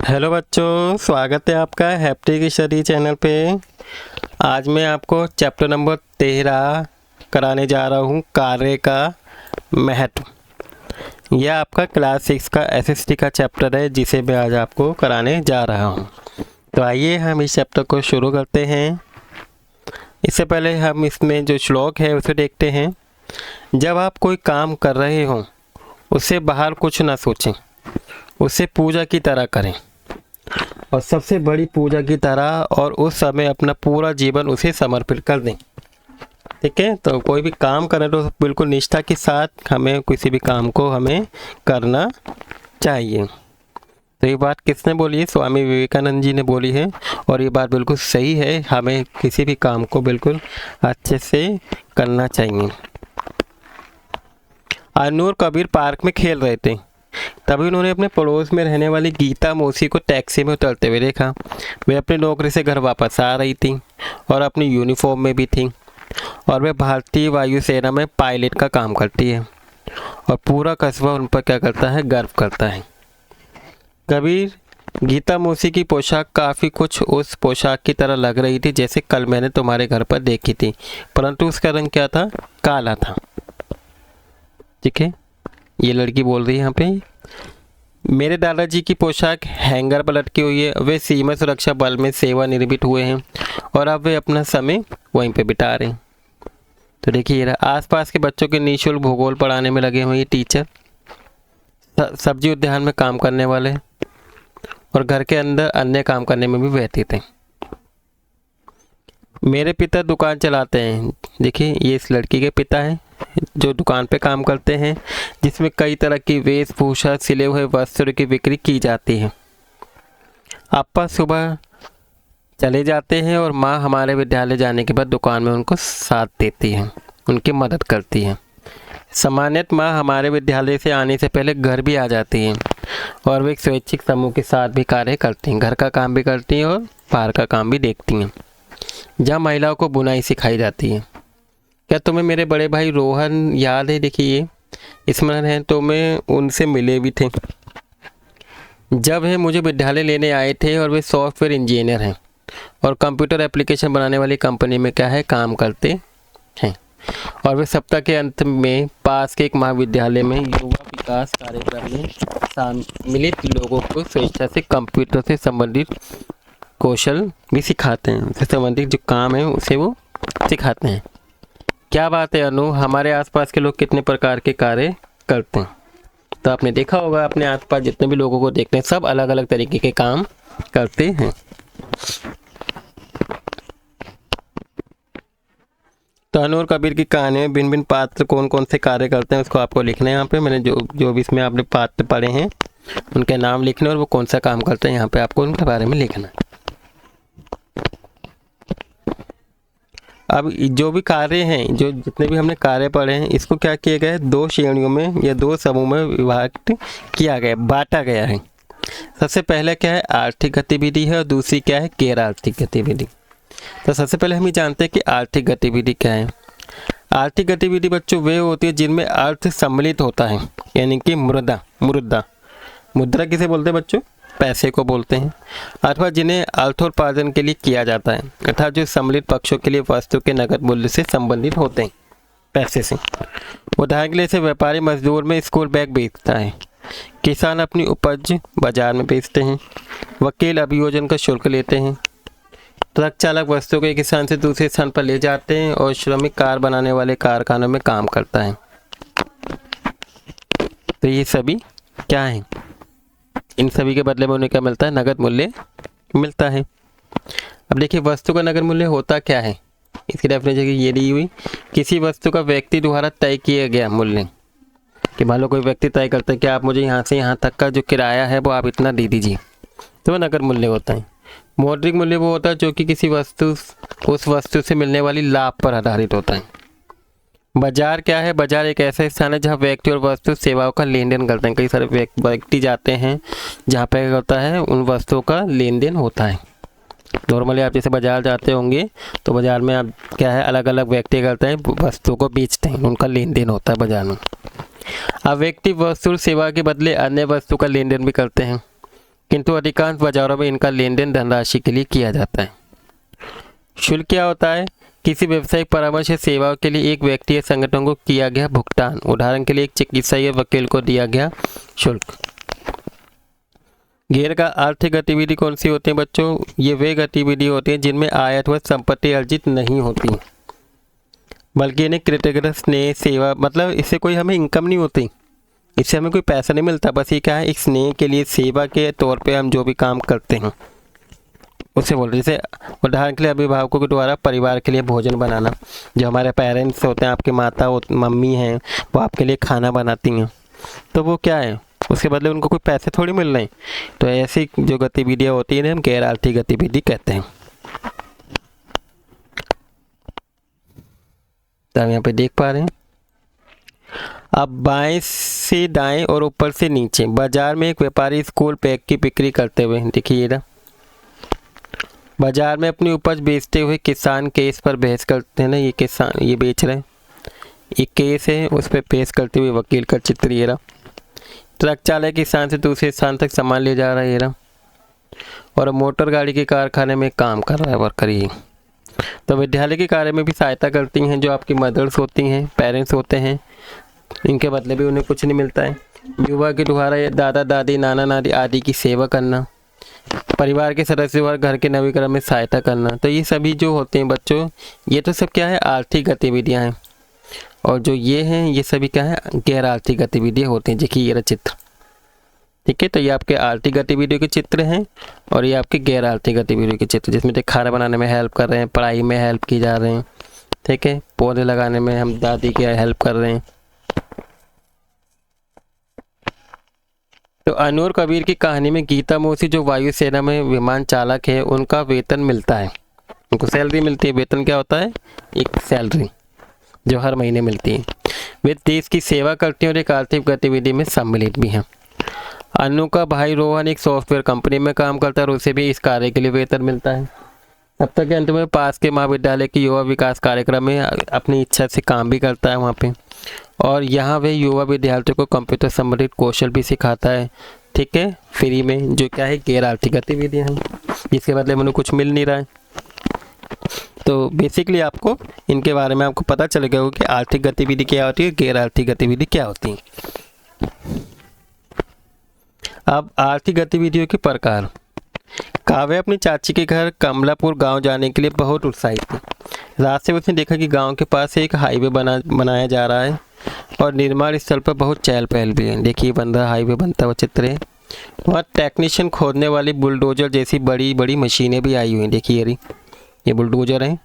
Hello बच्चों, स्वागत है आपका हैप्टिक स्टडी चैनल पे। आज मैं आपको चैप्टर नंबर 13 कराने जा रहा हूँ, कार्य का महत्व। यह आपका क्लास 6 का एसएसटी का चैप्टर है जिसे मैं आज आपको कराने जा रहा हूँ। तो आइए हम इस चैप्टर को शुरू करते हैं। इससे पहले हम इसमें जो श्लोक है उसे देखते हैं। जब आप कोई काम कर रहे हों उससे बाहर कुछ ना सोचें, उसे पूजा की तरह करें और सबसे बड़ी पूजा की तरह, और उस समय अपना पूरा जीवन उसे समर्पित कर दें। ठीक है, तो कोई भी काम करें तो बिल्कुल निष्ठा के साथ हमें किसी भी काम को हमें करना चाहिए। तो ये बात किसने बोली है? स्वामी विवेकानंद जी ने बोली है और ये बात बिल्कुल सही है। हमें किसी भी काम को बिल्कुल अच्छे से करना चाहिए। अनूर कबीर पार्क में खेल रहे थे, तभी उन्होंने अपने पड़ोस में रहने वाली गीता मौसी को टैक्सी में उतरते हुए देखा। वे अपनी नौकरी से घर वापस आ रही थी और अपनी यूनिफॉर्म में भी थी, और वे भारतीय वायुसेना में पायलट का काम करती है और पूरा कस्बा उन पर क्या करता है, गर्व करता है। कबीर, गीता मौसी की पोशाक काफ़ी कुछ उस पोशाक की तरह लग रही थी जैसे कल मैंने तुम्हारे घर पर देखी थी, परंतु उसका रंग क्या था? काला था। ठीक है, ये लड़की बोल रही है यहाँ पे। मेरे दादाजी की पोशाक हैंगर पर लटकी हुई है। वे सीमा सुरक्षा बल में सेवानिवृत्त हुए हैं और अब वे अपना समय वहीं पे बिता रहे हैं। तो देखिए, आसपास के बच्चों के निःशुल्क भूगोल पढ़ाने में लगे हुए ये टीचर, सब्जी उद्यान में काम करने वाले और घर के अंदर अन्य काम करने में भी व्यतीत हैं। मेरे पिता दुकान चलाते हैं। देखिए, ये इस लड़की के पिता हैं जो दुकान पे काम करते हैं, जिसमें कई तरह की वेशभूषा, सिले हुए वस्त्र की बिक्री की जाती है। आपा सुबह चले जाते हैं और माँ हमारे विद्यालय जाने के बाद दुकान में उनको साथ देती है, उनकी मदद करती है। सामान्यतः माँ हमारे विद्यालय से आने से पहले घर भी आ जाती हैं और वे एक स्वैच्छिक समूह के साथ भी कार्य करती हैं, घर का काम भी करती हैं और बाहर का काम भी देखती हैं, जहाँ महिलाओं को बुनाई सिखाई जाती है। क्या तुम्हें मेरे बड़े भाई रोहन याद है? देखिए, ये स्मरण है तो मैं उनसे मिले भी थे जब वे मुझे विद्यालय लेने आए थे, और वे सॉफ्टवेयर इंजीनियर हैं और कंप्यूटर एप्लीकेशन बनाने वाली कंपनी में क्या है, काम करते हैं। और वे सप्ताह के अंत में पास के एक महाविद्यालय में युवा विकास कार्यक्रम में सम्मिलित लोगों को स्वेच्छा से कंप्यूटर से संबंधित कौशल भी सिखाते हैं। उससे संबंधित जो काम है उसे वो सिखाते हैं। क्या बात है अनु, हमारे आसपास के लोग कितने प्रकार के कार्य करते हैं। तो आपने देखा होगा, अपने आसपास जितने भी लोगों को देखते हैं सब अलग अलग तरीके के काम करते हैं। तो अनु और कबीर की कहानी में भिन्न भिन्न पात्र कौन कौन से कार्य करते हैं उसको आपको लिखना है। यहाँ पे मैंने जो भी इसमें आपने पात्र पढ़े हैं उनके नाम लिखने और वो कौन सा काम करते हैं यहाँ पे आपको उनके बारे में लिखना है। अब जो भी कार्य हैं, जो जितने भी हमने कार्य पढ़े हैं, इसको क्या किया गया है, दो श्रेणियों में या दो समूह में विभाजित किया गया, बांटा गया है। सबसे पहले क्या है, आर्थिक गतिविधि है और दूसरी क्या है, गैर आर्थिक गतिविधि। तो सबसे पहले हम ये जानते हैं कि आर्थिक गतिविधि क्या है। आर्थिक गतिविधि बच्चों वे होती है जिनमें अर्थ सम्मिलित होता है, यानी कि मुद्रा किसे बोलते हैं बच्चों? पैसे को बोलते हैं, अथवा जिन्हें अर्थोपार्जन के लिए किया जाता है, अर्थात जो सम्मिलित पक्षों के लिए वस्तु के नकद मूल्य से संबंधित होते हैं, पैसे से। उदाहरण के लिए से व्यापारी मजदूर में स्कूल बैग बेचता है, किसान अपनी उपज बाजार में बेचते हैं, वकील अभियोजन का शुल्क लेते हैं, ट्रक चालक वस्तु को एक स्थान से दूसरे स्थान पर ले जाते हैं, और श्रमिक कार बनाने वाले कारखानों में काम करता है। तो ये सभी क्या है, इन सभी के बदले में उन्हें क्या मिलता है, नगद मूल्य मिलता है। अब देखिए, वस्तु का नगद मूल्य होता क्या है, इसकी डेफिनेशन ये दी हुई, किसी वस्तु का व्यक्ति द्वारा तय किया गया मूल्य। कि मान लो कोई व्यक्ति तय करता है कि आप मुझे यहाँ से यहाँ तक का जो किराया है वो आप इतना दे दीजिए, तो वह नगद मूल्य होता है। मौद्रिक मूल्य वो होता है जो कि किसी वस्तु उस वस्तु से मिलने वाली लाभ पर आधारित होता है। बाजार क्या है, बाजार एक ऐसा स्थान है जहाँ व्यक्ति और वस्तु सेवाओं का लेन देन करते हैं। कई सारे व्यक्ति जाते हैं जहाँ पे क्या होता है, उन वस्तुओं का लेन देन होता है। नॉर्मली आप जैसे बाजार जाते होंगे तो बाजार में आप क्या है, अलग अलग व्यक्ति करते हैं, वस्तु को बेचते हैं, उनका लेन देन होता है बाजार में। अब व्यक्ति वस्तु सेवा के बदले अन्य वस्तु का लेन देन भी करते हैं। किंतु अधिकांश बाजारों में इनका लेन देन धनराशि के लिए किया जाता है। शुल्क क्या होता है? किसी व्यवसायिक परामर्श या सेवाओं के लिए एक व्यक्ति या संगठन को किया गया भुगतान। उदाहरण के लिए एक चिकित्सा या वकील को दिया गया शुल्क। गैर का आर्थिक गतिविधि कौन सी होती है बच्चों? ये वे गतिविधि होती हैं जिनमें आय अथवा संपत्ति अर्जित नहीं होती, बल्कि इन्हें कृतज्ञता, स्नेह, सेवा, मतलब इससे कोई हमें इनकम नहीं होती, इससे हमें कोई पैसा नहीं मिलता। बस ये क्या है, एक स्नेह के लिए, सेवा के तौर पे हम जो भी काम करते हैं उससे बोल रहे। जैसे उदाहरण के लिए अभिभावकों के द्वारा परिवार के लिए भोजन बनाना, जो हमारे पेरेंट्स होते हैं, आपकी माता मम्मी हैं, वो आपके लिए खाना बनाती हैं, तो वो क्या है, उसके बदले उनको कोई पैसे थोड़ी मिल रहे हैं। तो ऐसी जो गतिविधियाँ होती हैं हम गैर आर्थिक गतिविधि कहते हैं। तो हम यहाँ पे देख पा रहे हैं, अब बाएं से दाएं और ऊपर से नीचे बाजार में एक व्यापारी स्कूल बैग की बिक्री करते हुए, देखिए ये ना, बाजार में अपनी उपज बेचते हुए किसान केस पर बहस करते हैं ना, ये किसान ये बेच रहे हैं, एक केस है उस पर बहस करते हुए वकील का चित्र ये रहा। ट्रक चालक किसान से दूसरे स्थान तक सामान ले जा रहा है ये रहा, और मोटर गाड़ी के कारखाने में काम कर रहा है वर्कर ये। तो विद्यालय के कार्य में भी सहायता करती हैं जो आपकी मदर्स होती हैं, पेरेंट्स होते हैं, इनके बदले भी उन्हें कुछ नहीं मिलता है। युवा के द्वारा या दादा दादी, नाना नानी आदि की सेवा करना, परिवार के सदस्यों और घर के नवीकरण में सहायता करना, तो ये सभी जो होते हैं बच्चों, ये तो सब क्या है, आर्थिक गतिविधियां हैं। और जो ये हैं ये सभी क्या है, गैर आर्थिक गतिविधियां होती हैं। देखिए ये रहा चित्र, ठीक है। तो ये आपके आर्थिक गतिविधियों के चित्र हैं और ये आपके गैर आर्थिक गतिविधियों के चित्र, जिसमें खाना बनाने में हेल्प कर रहे हैं, पढ़ाई में हेल्प की जा रहे हैं, ठीक है, पौधे लगाने में हम दादी की हेल्प कर रहे हैं। तो अनूर कबीर की कहानी में गीता मोसी जो वायुसेना में विमान चालक है, उनका वेतन मिलता है, उनको सैलरी मिलती है। वेतन क्या होता है? एक सैलरी जो हर महीने मिलती है। वे देश की सेवा करती हैं और एक आर्थिक गतिविधि में सम्मिलित भी हैं। अनु का भाई रोहन एक सॉफ्टवेयर कंपनी में काम करता है और उसे भी इस कार्य के लिए वेतन मिलता है। सप्ताह के अंत में पास के महाविद्यालय के युवा विकास कार्यक्रम में अपनी इच्छा से काम भी करता है वहाँ पे, और यहाँ वे युवा विद्यार्थियों को कंप्यूटर संबंधित कौशल भी सिखाता है, ठीक है, फ्री में, जो क्या है गैर आर्थिक गतिविधियाँ हैं, जिसके बदले में उन्हें कुछ मिल नहीं रहा है। तो बेसिकली आपको इनके बारे में आपको पता चल गया होगा कि आर्थिक गतिविधि क्या होती है, गैर आर्थिक गतिविधि क्या होती है। अब आर्थिक गतिविधियों के प्रकार। काव्य अपनी चाची के घर कमलापुर गांव जाने के लिए बहुत उत्साहित थी। रास्ते में उसने देखा कि गांव के पास एक हाईवे बनाया जा रहा है और निर्माण स्थल पर बहुत चहल पहल भी है। देखिए बन रहा हाईवे बनता हुआ चित्र है। वहाँ टेक्नीशियन खोदने वाली बुलडोजर जैसी बड़ी बड़ी मशीनें भी आई हुई हैं। देखिए ये बुलडोजर हैं।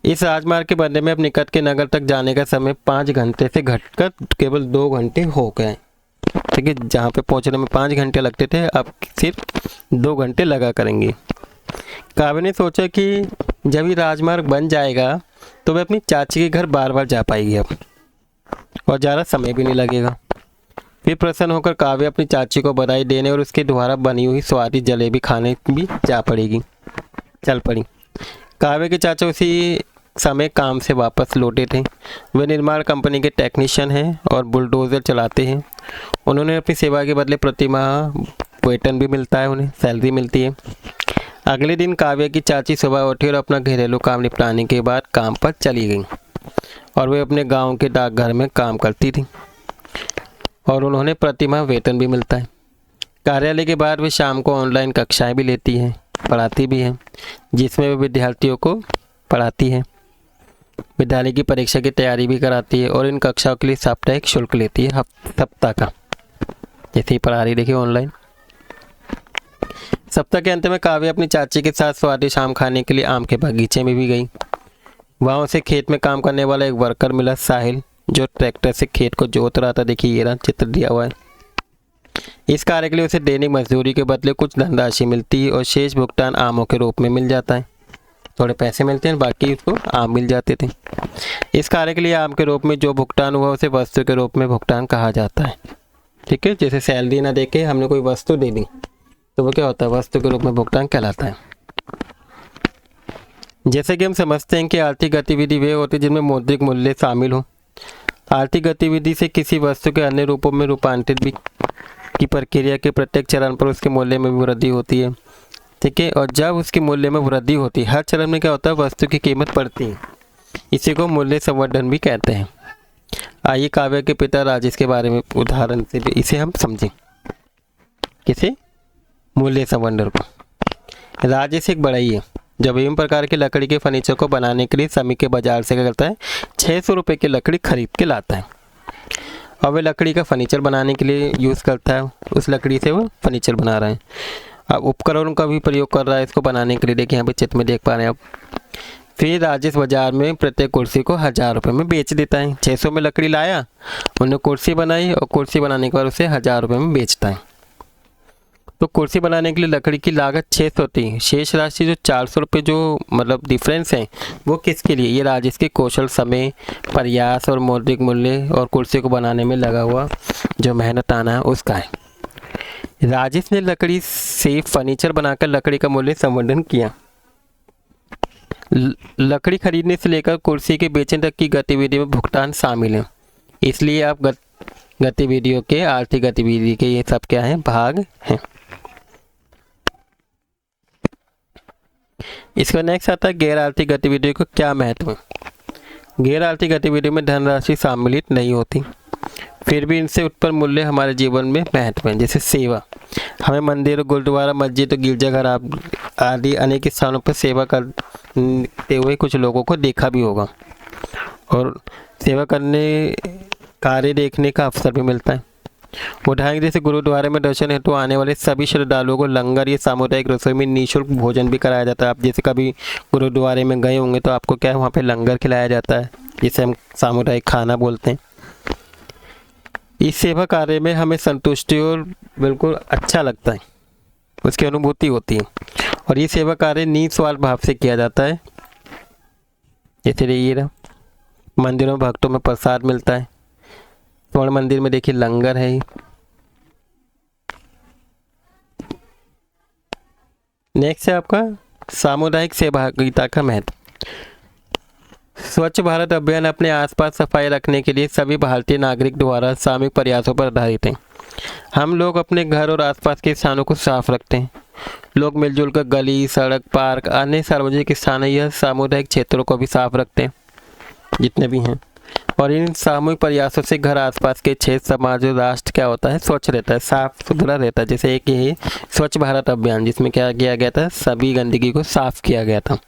इस राजमार्ग के बनने में अब निकट के नगर तक जाने का समय 5 घंटे से घटकर केवल 2 घंटे हो गए। ठीक है, जहाँ पे पहुँचने में 5 घंटे लगते थे अब सिर्फ 2 घंटे लगा करेंगे। काव्य ने सोचा कि जब ये राजमार्ग बन जाएगा तो वह अपनी चाची के घर बार बार जा पाएगी अब, और ज़्यादा समय भी नहीं लगेगा। फिर प्रसन्न होकर काव्य अपनी चाची को बधाई देने और उसके द्वारा बनी हुई स्वादिष्ट जलेबी खाने भी चल पड़ी। काव्य के चाचा उसी समय काम से वापस लौटे थे। वे निर्माण कंपनी के टेक्नीशियन हैं और बुलडोजर चलाते हैं। उन्होंने अपनी सेवा के बदले प्रति माह वेतन भी मिलता है, उन्हें सैलरी मिलती है। अगले दिन काव्य की चाची सुबह उठी और अपना घरेलू काम निपटाने के बाद काम पर चली गई और वे अपने गांव के डाकघर में काम करती थी और उन्होंने प्रति माह वेतन भी मिलता है। कार्यालय के बाद वे शाम को ऑनलाइन कक्षाएं भी लेती हैं, पढ़ाती भी हैं, जिसमें वे विद्यार्थियों को पढ़ाती हैं, विद्यालय की परीक्षा की तैयारी भी कराती है और इन कक्षाओं के लिए साप्ताहिक शुल्क लेती है सप्ताह का। जैसे ही पढ़ा रही देखिए ऑनलाइन। सप्ताह के अंत में काव्य अपनी चाची के साथ स्वादिष्ट आम खाने के लिए आम के बगीचे में भी गई। वहाँ उसे खेत में काम करने वाला एक वर्कर मिला, साहिल, जो ट्रैक्टर से खेत को जोत रहा था। देखिए ये रहा चित्र दिया हुआ है। इस कार्य के लिए उसे दैनिक मजदूरी के बदले कुछ धनराशि मिलती है और शेष भुगतान आमों के रूप में मिल जाता है। थोड़े पैसे मिलते हैं, बाकी उसको आम मिल जाते थे। इस कार्य के लिए आम के रूप में जो भुगतान हुआ उसे वस्तु के रूप में भुगतान कहा जाता है। ठीक है, जैसे सैलरी ना देके हमने कोई वस्तु दे दी तो वो क्या होता है, वस्तु के रूप में भुगतान कहलाता है। जैसे कि हम समझते हैं कि आर्थिक गतिविधि वे होती है जिनमें मौद्रिक मूल्य शामिल हो। आर्थिक गतिविधि से किसी वस्तु के अन्य रूपों में रूपांतरित भी की प्रक्रिया के प्रत्येक चरण पर उसके मूल्य में भी वृद्धि होती है। ठीक है, और जब उसके मूल्य में वृद्धि होती है, हर चरण में क्या होता है, वस्तु की कीमत बढ़ती है। इसी को मूल्य संवर्धन भी कहते हैं। आइए काव्य के पिता राजेश के बारे में उदाहरण से भी इसे हम समझें। किसे? मूल्य संवर्धन को। राजेश एक बढ़ई है जो विभिन्न प्रकार की लकड़ी के फर्नीचर को बनाने के लिए समीप के बाजार से क्या करता है, 600 रुपये की लकड़ी खरीद के लाता है और वह लकड़ी का फर्नीचर बनाने के लिए यूज़ करता है। उस लकड़ी से वो फर्नीचर बना रहा है। अब उपकरणों का भी प्रयोग कर रहा है इसको बनाने के लिए। देखिए यहाँ पे चित्र में देख पा रहे हैं आप। फिर राजेश बाजार में प्रत्येक कुर्सी को 1000 रुपये में बेच देता है। 600 में लकड़ी लाया, उन्होंने कुर्सी बनाई और कुर्सी बनाने के बाद उसे 1000 रुपये में बेचता है। तो कुर्सी बनाने के लिए लकड़ी की लागत 600 थी। शेष राशि जो 400 रुपये जो मतलब डिफरेंस है वो किसके लिए? ये राजेश के कौशल, समय, प्रयास और मौद्रिक मूल्य और कुर्सी को बनाने में लगा हुआ जो मेहनत आना है उसका है। राजेश ने लकड़ी से फर्नीचर बनाकर लकड़ी का मूल्य संवर्धन किया। लकड़ी खरीदने से लेकर कुर्सी के बेचने तक की गतिविधि में भुगतान शामिल है। इसलिए आप गतिविधियों के आर्थिक गतिविधि के ये सब क्या है, भाग हैं। इसका नेक्स्ट आता है गैर आर्थिक गतिविधियों का क्या महत्व है। गैर आर्थिक गतिविधियों में धनराशि सम्मिलित नहीं होती, फिर भी इनसे उत्पन्न मूल्य हमारे जीवन में महत्व है। जैसे सेवा, हमें मंदिर, गुरुद्वारा, मस्जिद और गिरजाघर आदि अनेक स्थानों पर सेवा करते हुए कुछ लोगों को देखा भी होगा और सेवा करने कार्य देखने का अवसर भी मिलता है। उदाहरण जैसे गुरुद्वारे में दर्शन हेतु आने वाले सभी श्रद्धालुओं को लंगर या सामुदायिक रसोई में निःशुल्क भोजन भी कराया जाता है। आप जैसे कभी गुरुद्वारे में गए होंगे तो आपको क्या है, वहाँ पे लंगर खिलाया जाता है, जिसे हम सामुदायिक खाना बोलते हैं। इस सेवा कार्य में हमें संतुष्टि और बिल्कुल अच्छा लगता है, उसकी अनुभूति होती है और ये सेवा कार्य निस्वार्थ भाव से किया जाता है। जैसे ये मंदिरों में भक्तों में प्रसाद मिलता है। स्वर्ण मंदिर में देखिए लंगर है। नेक्स्ट है आपका सामुदायिक सहभागिता का महत्व। स्वच्छ भारत अभियान अपने आसपास सफाई रखने के लिए सभी भारतीय नागरिक द्वारा सामूहिक प्रयासों पर आधारित है। हम लोग अपने घर और आसपास के स्थानों को साफ रखते हैं। लोग मिलजुल कर गली, सड़क, पार्क, अन्य सार्वजनिक स्थान या सामुदायिक क्षेत्रों को भी साफ रखते हैं जितने भी हैं, और इन सामूहिक प्रयासों से घर, आसपास के क्षेत्र, समाज और राष्ट्र क्या होता है, स्वच्छ रहता है, साफ सुथरा रहता है। जैसे एक ये स्वच्छ भारत अभियान जिसमें क्या किया गया था, सभी गंदगी को साफ किया गया था।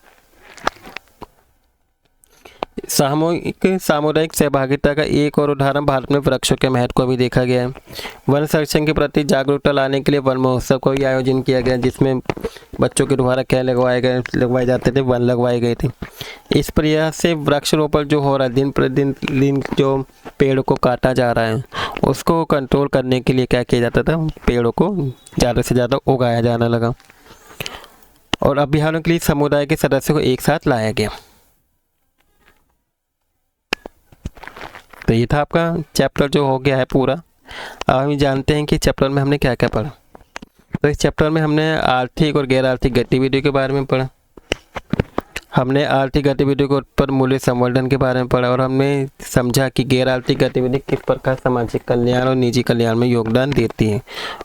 सामुदायिक सहभागिता का एक और उदाहरण भारत में वृक्षों के महत्व को भी देखा गया है। वन संरक्षण के प्रति जागरूकता लाने के लिए वन महोत्सव का भी आयोजन किया गया, जिसमें बच्चों के द्वारा क्या लगवाए जाते थे, वन लगवाए गए थे। इस प्रयास से वृक्षारोपण जो हो रहा है, दिन प्रतिदिन जो पेड़ को काटा जा रहा है उसको कंट्रोल करने के लिए क्या किया जाता था, पेड़ों को ज़्यादा से ज़्यादा उगाया जाने लगा और अभियानों के लिए समुदाय के सदस्यों को एक साथ लाया गया। तो ये था आपका चैप्टर जो हो गया है पूरा। अब हम जानते हैं कि चैप्टर में हमने क्या क्या पढ़ा। तो इस चैप्टर में हमने आर्थिक और गैर आर्थिक गतिविधियों के बारे में पढ़ा, हमने आर्थिक गतिविधियों के ऊपर मूल्य संवर्धन के बारे में पढ़ा और हमने समझा कि गैर आर्थिक गतिविधि किस प्रकार सामाजिक कल्याण और निजी कल्याण में योगदान देती है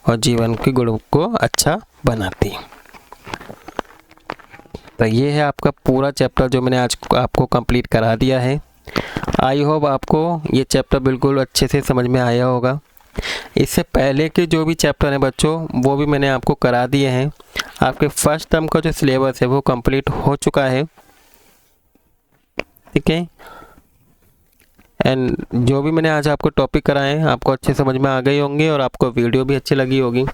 और जीवन के गुणों को अच्छा बनाती है। तो ये है आपका पूरा चैप्टर जो मैंने आज आपको कंप्लीट करा दिया है। आई होप आपको ये चैप्टर बिल्कुल अच्छे से समझ में आया होगा। इससे पहले के जो भी चैप्टर हैं बच्चों वो भी मैंने आपको करा दिए हैं। आपके फर्स्ट टर्म का जो सिलेबस है वो कंप्लीट हो चुका है, ठीक है। एंड जो भी मैंने आज आपको टॉपिक कराए हैं आपको अच्छे समझ में आ गए होंगे और आपको वीडियो भी अच्छी लगी होगी।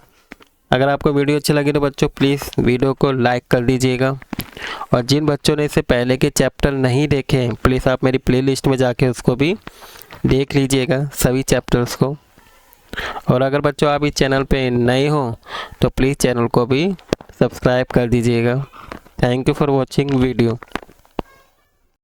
अगर आपको वीडियो अच्छी लगी तो बच्चों प्लीज़ वीडियो को लाइक कर दीजिएगा और जिन बच्चों ने इससे पहले के चैप्टर नहीं देखे हैं प्लीज़ आप मेरी प्लेलिस्ट में जाके उसको भी देख लीजिएगा, सभी चैप्टर्स को। और अगर बच्चों आप इस चैनल पे नए हो तो प्लीज़ चैनल को भी सब्सक्राइब कर दीजिएगा। Thank you for watching video.